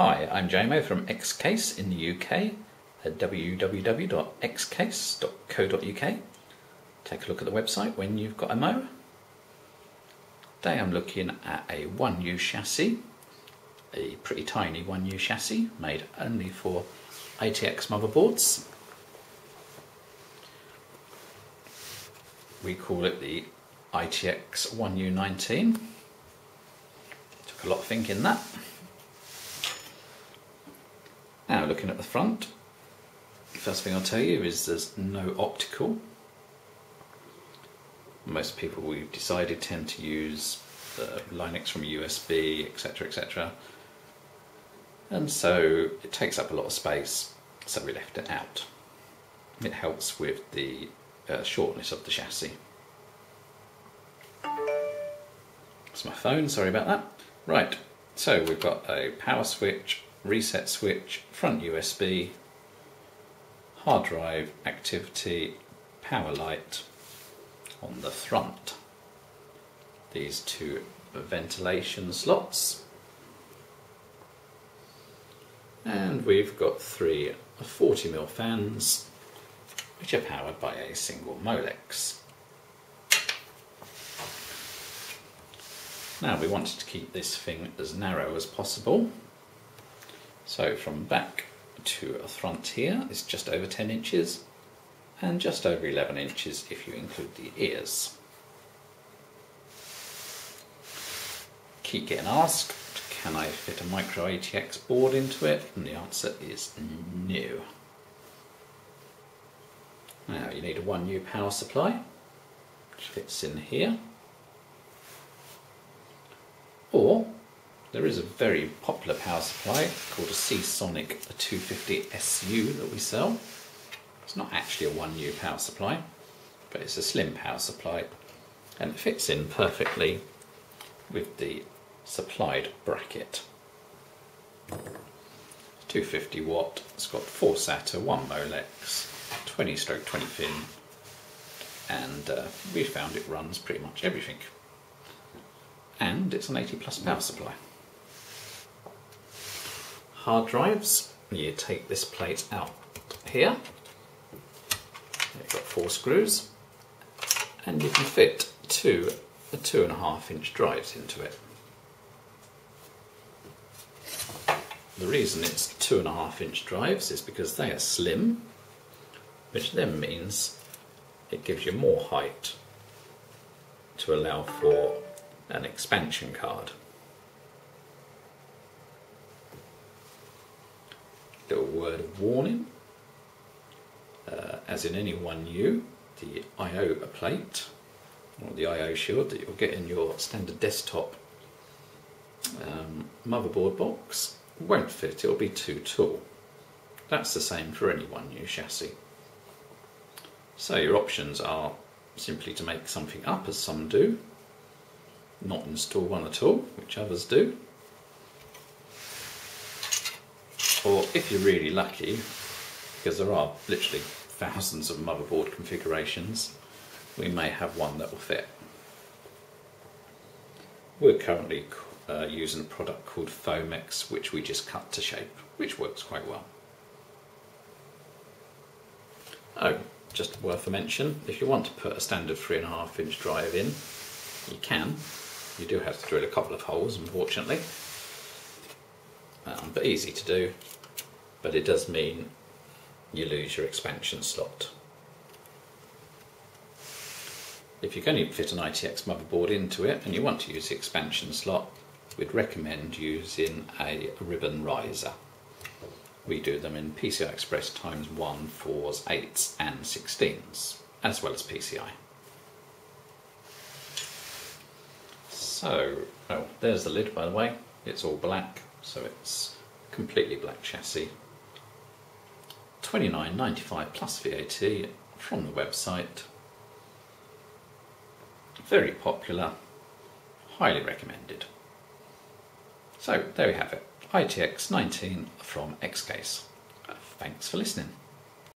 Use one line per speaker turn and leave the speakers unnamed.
Hi, I'm JMO from Xcase in the UK at www.xcase.co.uk. Take a look at the website when you've got a mo. Today I'm looking at a 1U chassis, a pretty tiny 1U chassis made only for ITX motherboards. We call it the ITX 1U19. Took a lot of thinking that. Now looking at the front, first thing I'll tell you is there's no optical. Most people we've decided tend to use Linux from USB, etc, etc. And so it takes up a lot of space, so we left it out. It helps with the shortness of the chassis. That's my phone, sorry about that. Right, so we've got a power switch, reset switch, front USB, hard drive, activity, power light on the front. These two ventilation slots. And we've got three 40mm fans which are powered by a single Molex. Now we wanted to keep this thing as narrow as possible. So from back to front here is just over 10 inches and just over 11 inches if you include the ears. Keep getting asked, can I fit a micro ATX board into it? And the answer is no. Now you need a 1U power supply, which fits in here. Or there is a very popular power supply called a Seasonic 250 SU that we sell. It's not actually a 1U power supply, but it's a slim power supply and it fits in perfectly with the supplied bracket. 250 watt, it's got 4 SATA, 1 Molex, 20/20 pin, and we found it runs pretty much everything. And it's an 80+ power supply. Hard drives, you take this plate out here, you've got 4 screws, and you can fit two 2.5-inch drives into it. The reason it's 2.5-inch drives is because they are slim, which then means it gives you more height to allow for an expansion card. Little word of warning, as in any 1U, the I/O plate or the I/O shield that you'll get in your standard desktop motherboard box won't fit, it'll be too tall. That's the same for any 1U chassis. So your options are simply to make something up, as some do, not install one at all, which others do. Or if you're really lucky, because there are literally thousands of motherboard configurations, we may have one that will fit. We're currently using a product called Foamex, which we just cut to shape, which works quite well. Oh, just worth a mention, if you want to put a standard 3.5-inch drive in, you can. You do have to drill a couple of holes, unfortunately, but easy to do. But it does mean you lose your expansion slot. If you're going to fit an ITX motherboard into it and you want to use the expansion slot, we'd recommend using a ribbon riser. We do them in PCI Express ×1, 4s, 8s and 16s, as well as PCI. So, oh, there's the lid by the way, it's all black, so it's a completely black chassis. £29.95 plus VAT from the website. Very popular, highly recommended. So there we have it, ITX 19 from Xcase. Thanks for listening.